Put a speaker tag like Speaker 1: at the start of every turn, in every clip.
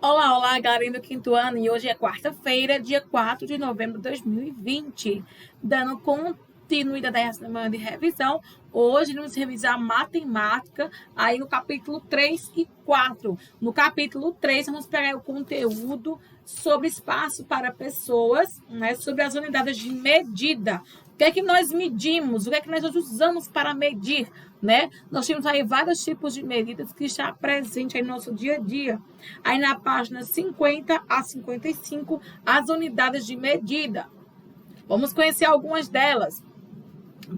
Speaker 1: Olá, olá, galerinha do quinto ano. E hoje é quarta-feira, dia 4 de novembro de 2020. Dando continuidade a essa semana de revisão, hoje vamos revisar matemática aí no capítulo 3 e 4. No capítulo 3, vamos pegar o conteúdo sobre espaço para pessoas, né, sobre as unidades de medida. O que é que nós medimos? O que é que nós usamos para medir? Né? Nós temos aí vários tipos de medidas que está presente aí no nosso dia a dia. Aí na página 50 a 55, as unidades de medida. Vamos conhecer algumas delas.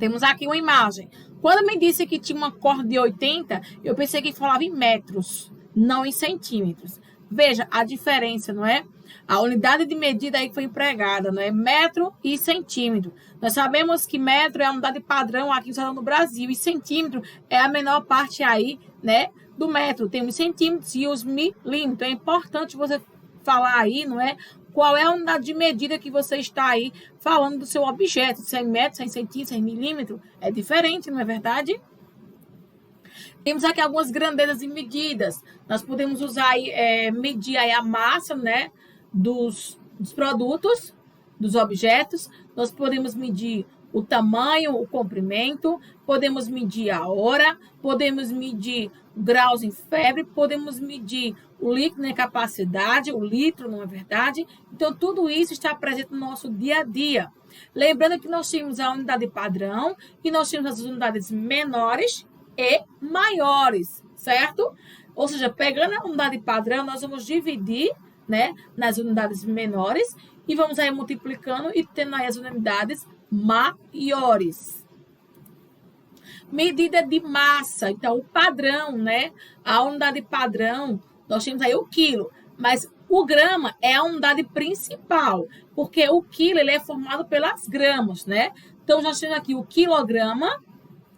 Speaker 1: Temos aqui uma imagem. Quando me disse que tinha uma corda de 80, eu pensei que falava em metros, não em centímetros. Veja a diferença, não é? A unidade de medida aí que foi empregada, não é? Metro e centímetro. Nós sabemos que metro é a unidade padrão aqui usada no Brasil e centímetro é a menor parte aí, né, do metro. Tem os centímetros e os milímetros. É importante você falar aí, não é? Qual é a unidade de medida que você está aí falando do seu objeto? Se é em metro, se é em centímetro, se é em milímetro. É diferente, não é verdade? Temos aqui algumas grandezas e medidas. Nós podemos usar aí, medir aí a massa, né, dos produtos, dos objetos. Nós podemos medir o tamanho, o comprimento, podemos medir a hora, podemos medir graus em febre, podemos medir o líquido, né, capacidade, o litro, não é verdade? Então, tudo isso está presente no nosso dia a dia. Lembrando que nós temos a unidade padrão e nós temos as unidades menores e maiores, certo? Ou seja, pegando a unidade padrão, nós vamos dividir, né, nas unidades menores e vamos aí multiplicando e tendo aí as unidades maiores. Medida de massa. Então, o padrão, né? A unidade padrão, nós temos aí o quilo, mas o grama é a unidade principal, porque o quilo ele é formado pelas gramas, né? Então, nós temos aqui o quilograma,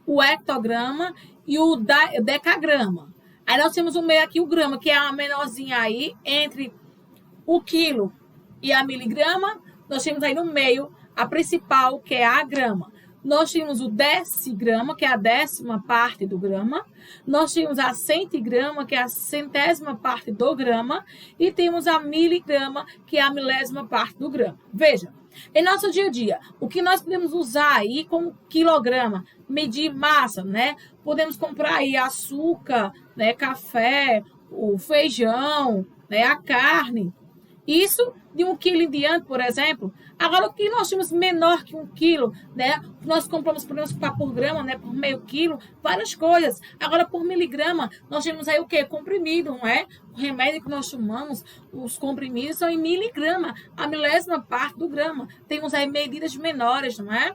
Speaker 1: o hectograma e o decagrama. Aí nós temos o meio aqui, o grama, que é a menorzinha aí, entre o quilo e a miligrama. Nós temos aí no meio a principal, que é a grama. Nós temos o decigrama, que é a 10ª parte do grama. Nós temos a centigrama, que é a 100ª parte do grama. E temos a miligrama, que é a 1000ª parte do grama. Veja, em nosso dia a dia, o que nós podemos usar aí como quilograma? Medir massa, né? Podemos comprar aí açúcar, né? Café, o feijão, né? A carne. Isso de 1 quilo em diante, por exemplo. Agora, o que nós temos menor que 1 quilo, né? Nós compramos, podemos comprar por grama, né? Por meio quilo, várias coisas. Agora, por miligrama, nós temos aí o quê? Comprimido, não é? O remédio que nós tomamos, os comprimidos são em miligrama, a 1000ª parte do grama. Temos aí medidas menores, não é?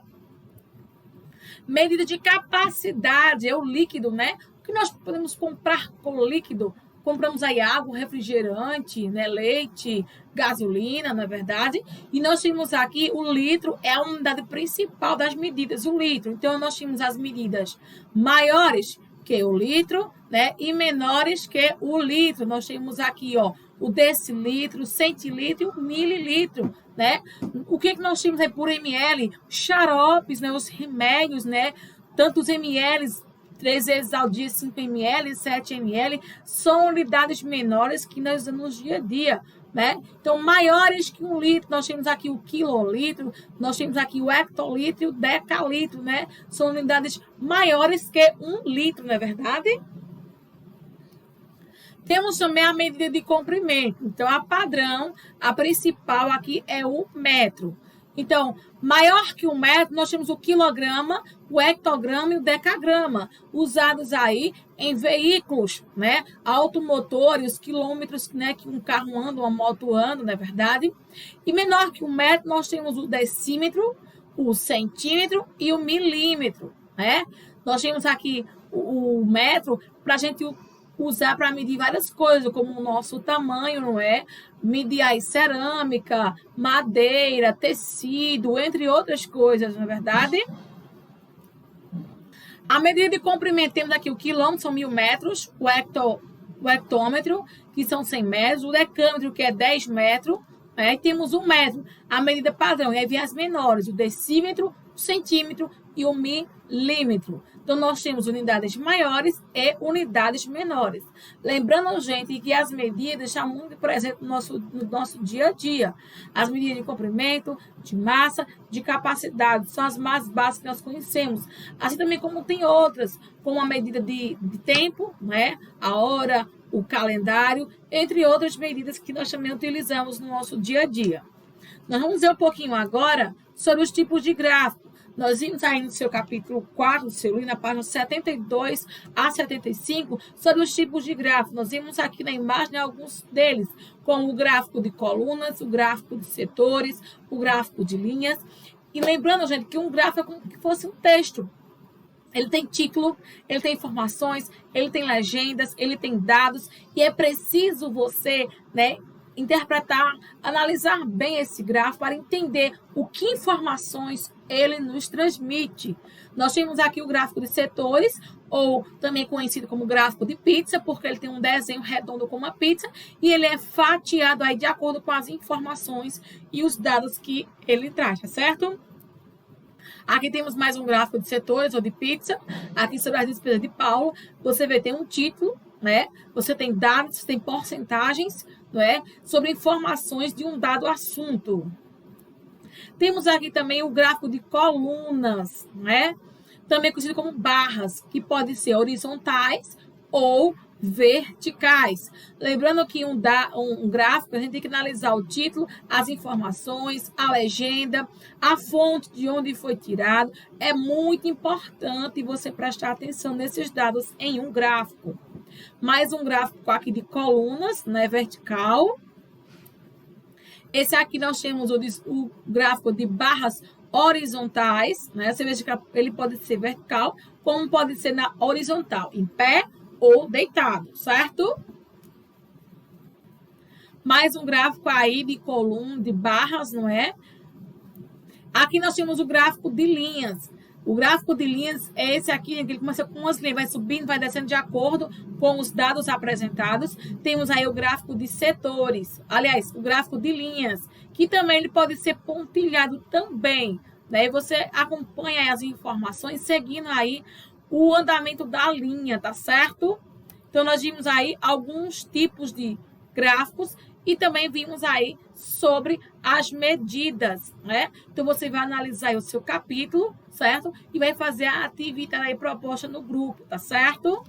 Speaker 1: Medida de capacidade, é o líquido, né? O que nós podemos comprar com líquido? Compramos aí água, refrigerante, né, leite, gasolina, não é verdade? E nós temos aqui o litro, é a unidade principal das medidas, o litro. Então, nós temos as medidas maiores que o litro, né, e menores que o litro. Nós temos aqui, ó, o decilitro, o centilitro e o mililitro, né? O que nós temos aí por ml? Xaropes, né, os remédios, né? Tantos ml, 3 vezes ao dia, 5 ml, 7 ml, são unidades menores que nós usamos no dia a dia, né? Então, maiores que 1 litro, nós temos aqui o quilolitro, nós temos aqui o hectolitro e o decalitro, né? São unidades maiores que 1 litro, não é verdade? Temos também a medida de comprimento. Então, a padrão, a principal aqui é o metro. Então, maior que 1 metro, nós temos o quilograma, o hectograma e o decagrama, usados aí em veículos, né, automotores, quilômetros, né, que um carro anda, uma moto anda, não é verdade? E menor que 1 metro, nós temos o decímetro, o centímetro e o milímetro, né? Nós temos aqui o metro para a gente usar para medir várias coisas, como o nosso tamanho, não é? Medir aí cerâmica, madeira, tecido, entre outras coisas, não é verdade? A medida de comprimento, temos aqui o quilômetro, são 1000 metros, o hectômetro, que são 100 metros, o decâmetro, que é 10 metros, né? E temos 1 metro, a medida padrão, e aí vem as menores, o decímetro, o centímetro e o milímetro. Então, nós temos unidades maiores e unidades menores. Lembrando, gente, que as medidas estão muito presentes no nosso dia a dia. As medidas de comprimento, de massa, de capacidade, são as mais básicas que nós conhecemos. Assim também como tem outras, como a medida de tempo, né? A hora, o calendário, entre outras medidas que nós também utilizamos no nosso dia a dia. Nós vamos ver um pouquinho agora sobre os tipos de gráfico. Nós vimos aí no seu capítulo 4 do seu livro, na página 72 a 75, sobre os tipos de gráfico. Nós vimos aqui na imagem alguns deles, como o gráfico de colunas, o gráfico de setores, o gráfico de linhas. E lembrando, gente, que um gráfico é como se fosse um texto. Ele tem título, ele tem informações, ele tem legendas, ele tem dados, e é preciso você, né, interpretar, analisar bem esse gráfico para entender o que informações ele nos transmite. Nós temos aqui o gráfico de setores, ou também conhecido como gráfico de pizza, porque ele tem um desenho redondo como uma pizza, e ele é fatiado aí de acordo com as informações e os dados que ele traz, tá certo? Aqui temos mais um gráfico de setores ou de pizza. Aqui sobre as despesas de Paulo, você vê, tem um título, né? Você tem dados, você tem porcentagens, não é? Sobre informações de um dado assunto. Temos aqui também o gráfico de colunas, né? Também conhecido como barras, que podem ser horizontais ou verticais. Lembrando que um gráfico, a gente tem que analisar o título, as informações, a legenda, a fonte de onde foi tirado. É muito importante você prestar atenção nesses dados em um gráfico. Mais um gráfico aqui de colunas, né, vertical. Esse aqui nós temos o gráfico de barras horizontais, né? Você veja que ele pode ser vertical, como pode ser na horizontal, em pé ou deitado, certo? Mais um gráfico aí de coluna, de barras, não é? Aqui nós temos o gráfico de linhas. O gráfico de linhas é esse aqui, que ele começa com umas linhas, vai subindo, vai descendo de acordo com os dados apresentados. Temos aí o gráfico de setores, aliás, o gráfico de linhas, que também ele pode ser pontilhado também, né? E você acompanha as informações seguindo aí o andamento da linha, tá certo? Então, nós vimos aí alguns tipos de gráficos e também vimos aí sobre as medidas, né? Então, você vai analisar aí o seu capítulo, certo? E vai fazer a atividade aí proposta no grupo, tá certo?